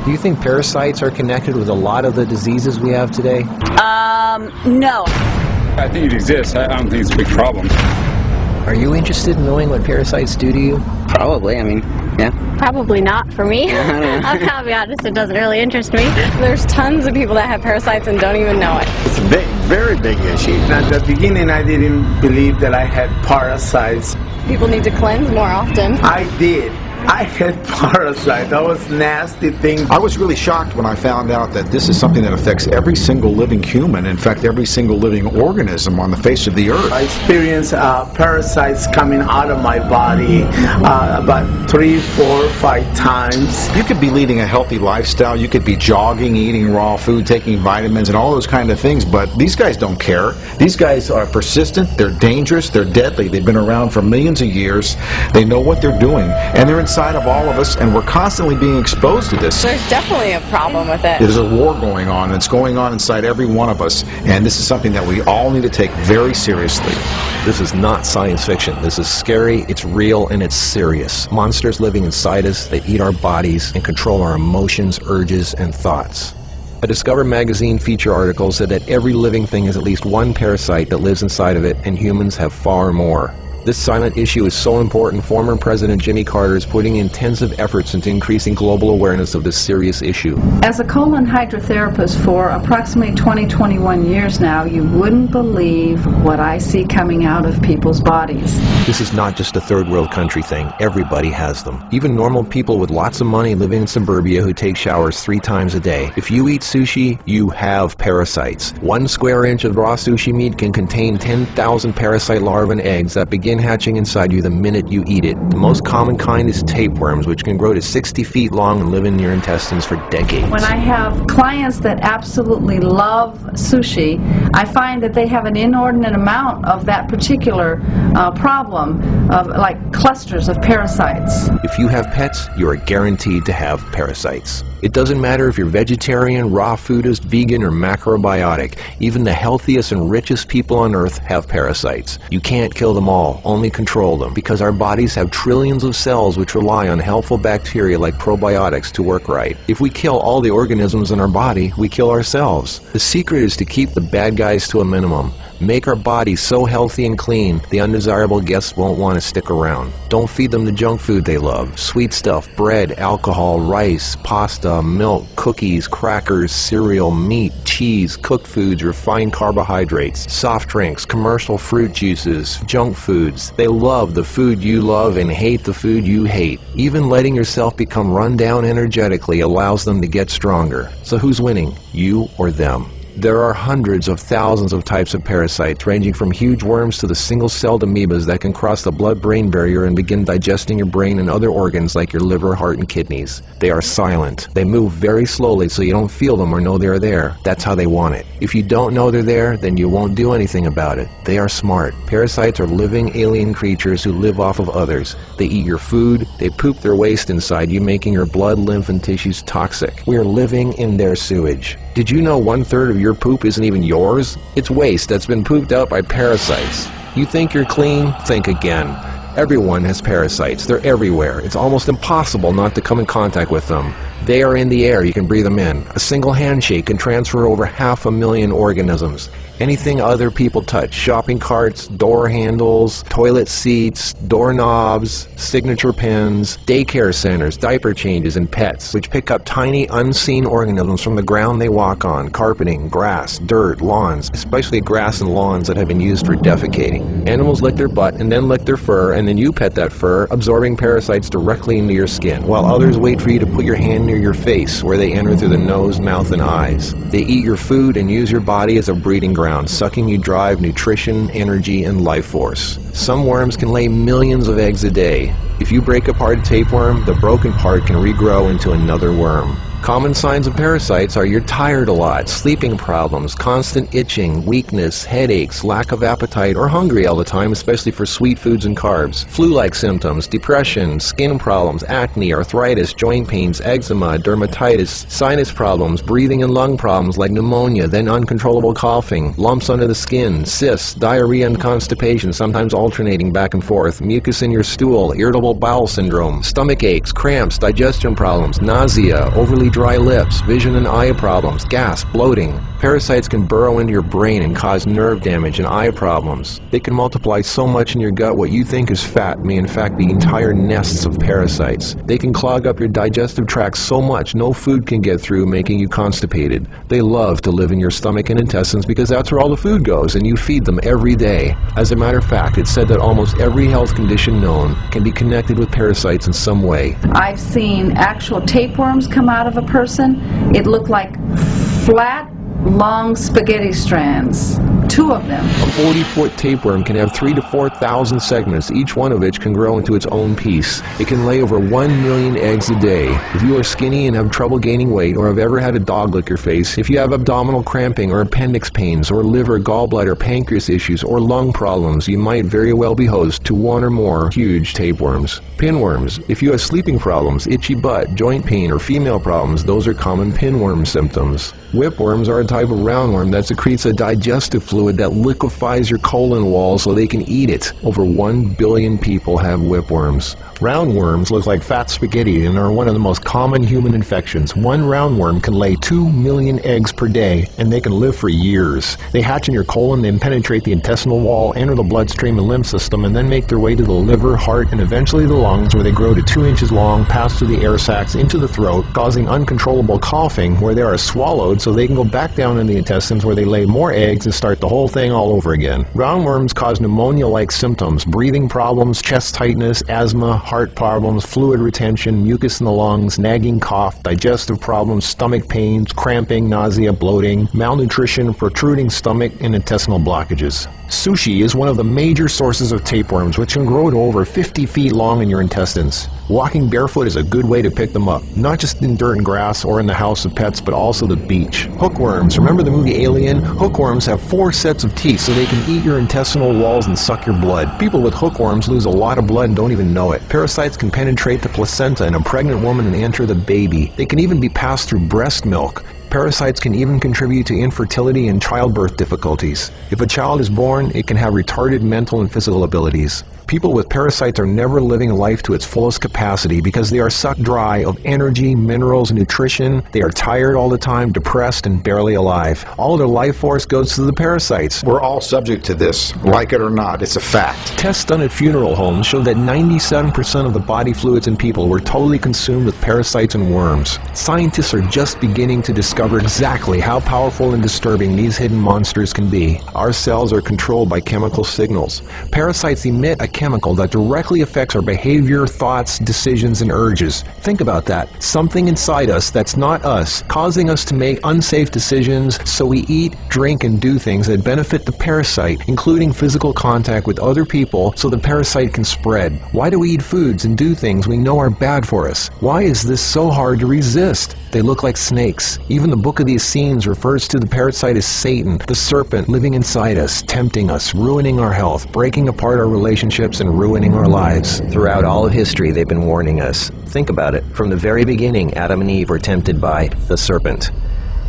Do you think parasites are connected with a lot of the diseases we have today? No. I think it exists. I don't think it's a big problem. Are you interested in knowing what parasites do to you? Probably, I mean, yeah. Probably not for me. I'll be honest, it doesn't really interest me. There's tons of people that have parasites and don't even know it. It's a big, very big issue. At the beginning, I didn't believe that I had parasites. People need to cleanse more often. I did. I had parasites. That was nasty thing. I was really shocked when I found out that this is something that affects every single living human, in fact, every single living organism on the face of the earth. I experienced parasites coming out of my body about 3, 4, 5 times. You could be leading a healthy lifestyle, you could be jogging, eating raw food, taking vitamins and all those kind of things, but these guys don't care. These guys are persistent, they're dangerous, they're deadly. They've been around for millions of years. They know what they're doing, and they're inside of all of us, and we're constantly being exposed to this. There's definitely a problem with it. There's a war going on, and it's going on inside every one of us, and this is something that we all need to take very seriously. This is not science fiction. This is scary, it's real, and it's serious. Monsters living inside us, they eat our bodies and control our emotions, urges, and thoughts. A Discover magazine feature article said that every living thing has at least one parasite that lives inside of it, and humans have far more. This silent issue is so important, former President Jimmy Carter is putting intensive efforts into increasing global awareness of this serious issue. As a colon hydrotherapist for approximately 21 years now, you wouldn't believe what I see coming out of people's bodies. This is not just a third world country thing. Everybody has them. Even normal people with lots of money living in suburbia who take showers 3 times a day. If you eat sushi, you have parasites. 1 square inch of raw sushi meat can contain 10,000 parasite larvae and eggs that begin hatching inside you the minute you eat it. The most common kind is tapeworms, which can grow to 60 feet long and live in your intestines for decades. When I have clients that absolutely love sushi, I find that they have an inordinate amount of that particular problem of like clusters of parasites. If you have pets, you are guaranteed to have parasites. It doesn't matter if you're vegetarian, raw foodist, vegan, or macrobiotic. Even the healthiest and richest people on earth have parasites. You can't kill them all, only control them, because our bodies have trillions of cells which rely on helpful bacteria like probiotics to work right. If we kill all the organisms in our body, we kill ourselves. The secret is to keep the bad guys to a minimum. Make our bodies so healthy and clean, the undesirable guests won't want to stick around. Don't feed them the junk food they love. Sweet stuff, bread, alcohol, rice, pasta, milk, cookies, crackers, cereal, meat, cheese, cooked foods, refined carbohydrates, soft drinks, commercial fruit juices, junk foods. They love the food you love and hate the food you hate. Even letting yourself become run down energetically allows them to get stronger. So who's winning, you or them? There are hundreds of thousands of types of parasites, ranging from huge worms to the single-celled amoebas that can cross the blood-brain barrier and begin digesting your brain and other organs like your liver, heart, and kidneys. They are silent. They move very slowly so you don't feel them or know they're there. That's how they want it. If you don't know they're there, then you won't do anything about it. They are smart. Parasites are living alien creatures who live off of others. They eat your food. They poop their waste inside you, making your blood, lymph, and tissues toxic. We are living in their sewage. Did you know 1/3 of your poop isn't even yours? It's waste that's been pooped out by parasites. You think you're clean? Think again. Everyone has parasites. They're everywhere. It's almost impossible not to come in contact with them. They are in the air. You can breathe them in. A single handshake can transfer over 500,000 organisms. Anything other people touch, shopping carts, door handles, toilet seats, doorknobs, signature pens, daycare centers, diaper changes, and pets, which pick up tiny unseen organisms from the ground they walk on, carpeting, grass, dirt, lawns, especially grass and lawns that have been used for defecating. Animals lick their butt and then lick their fur, and then you pet that fur, absorbing parasites directly into your skin, while others wait for you to put your hand near your face, where they enter through the nose, mouth, and eyes. They eat your food and use your body as a breeding ground, sucking you dry of nutrition, energy, and life force. Some worms can lay millions of eggs a day. If you break apart a tapeworm, the broken part can regrow into another worm. Common signs of parasites are you're tired a lot, sleeping problems, constant itching, weakness, headaches, lack of appetite, or hungry all the time, especially for sweet foods and carbs, flu-like symptoms, depression, skin problems, acne, arthritis, joint pains, eczema, dermatitis, sinus problems, breathing and lung problems like pneumonia, then uncontrollable coughing, lumps under the skin, cysts, diarrhea and constipation, sometimes alternating back and forth, mucus in your stool, irritable irritable bowel syndrome, stomach aches, cramps, digestion problems, nausea, overly dry lips, vision and eye problems, gas, bloating. Parasites can burrow into your brain and cause nerve damage and eye problems. They can multiply so much in your gut what you think is fat may in fact be entire nests of parasites. They can clog up your digestive tract so much no food can get through, making you constipated. They love to live in your stomach and intestines because that's where all the food goes and you feed them every day. As a matter of fact, it's said that almost every health condition known can be connected with parasites in some way. I've seen actual tapeworms come out of a person. It looked like flat, long spaghetti strands. 2 of them. A 40-foot tapeworm can have 3,000 to 4,000 segments, each one of which can grow into its own piece. It can lay over 1 million eggs a day. If you are skinny and have trouble gaining weight, or have ever had a dog lick your face, if you have abdominal cramping or appendix pains, or liver, gallbladder, pancreas issues, or lung problems, you might very well be host to 1 or more huge tapeworms. Pinworms. If you have sleeping problems, itchy butt, joint pain, or female problems, those are common pinworm symptoms. Whipworms are a type of roundworm that secretes a digestive fluid that liquefies your colon wall so they can eat it. Over 1 billion people have whipworms. Roundworms look like fat spaghetti and are one of the most common human infections. One roundworm can lay 2 million eggs per day, and they can live for years. They hatch in your colon, then penetrate the intestinal wall, enter the bloodstream and lymph system, and then make their way to the liver, heart, and eventually the lungs, where they grow to 2 inches long, pass through the air sacs into the throat, causing uncontrollable coughing, where they are swallowed so they can go back down in the intestines, where they lay more eggs and start the whole thing all over again. Roundworms cause pneumonia-like symptoms, breathing problems, chest tightness, asthma, heart problems, fluid retention, mucus in the lungs, nagging cough, digestive problems, stomach pains, cramping, nausea, bloating, malnutrition, protruding stomach, and intestinal blockages. Sushi is one of the major sources of tapeworms, which can grow to over 50 feet long in your intestines. Walking barefoot is a good way to pick them up, not just in dirt and grass or in the house of pets, but also the beach. Hookworms. Remember the movie Alien? Hookworms have 4 sets of teeth so they can eat your intestinal walls and suck your blood. People with hookworms lose a lot of blood and don't even know it. Parasites can penetrate the placenta in a pregnant woman and enter the baby. They can even be passed through breast milk. Parasites can even contribute to infertility and childbirth difficulties. If a child is born, it can have retarded mental and physical abilities. People with parasites are never living life to its fullest capacity because they are sucked dry of energy, minerals, and nutrition. They are tired all the time, depressed, and barely alive. All of their life force goes to the parasites. We're all subject to this, like it or not. It's a fact. Tests done at funeral homes show that 97% of the body fluids in people were totally consumed with parasites and worms. Scientists are just beginning to discover exactly how powerful and disturbing these hidden monsters can be. Our cells are controlled by chemical signals. Parasites emit a chemical that directly affects our behavior, thoughts, decisions, and urges. Think about that. Something inside us that's not us, causing us to make unsafe decisions, so we eat, drink, and do things that benefit the parasite, including physical contact with other people so the parasite can spread. Why do we eat foods and do things we know are bad for us? Why is this so hard to resist? They look like snakes. Even the Book of the Essenes refers to the parasite as Satan, the serpent living inside us, tempting us, ruining our health, breaking apart our relationships, and ruining our lives. Throughout all of history, they've been warning us. Think about it. From the very beginning, Adam and Eve were tempted by the serpent.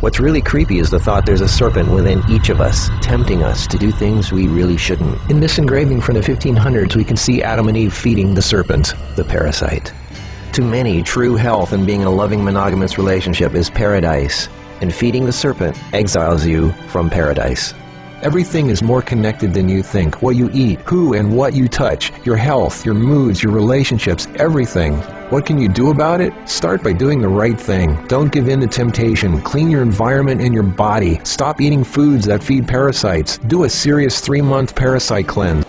What's really creepy is the thought there's a serpent within each of us, tempting us to do things we really shouldn't. In this engraving from the 1500s, we can see Adam and Eve feeding the serpent, the parasite. To many, true health and being in a loving monogamous relationship is paradise, and feeding the serpent exiles you from paradise. Everything is more connected than you think. What you eat, who and what you touch, your health, your moods, your relationships, everything. What can you do about it? Start by doing the right thing. Don't give in to temptation. Clean your environment and your body. Stop eating foods that feed parasites. Do a serious 3-month parasite cleanse.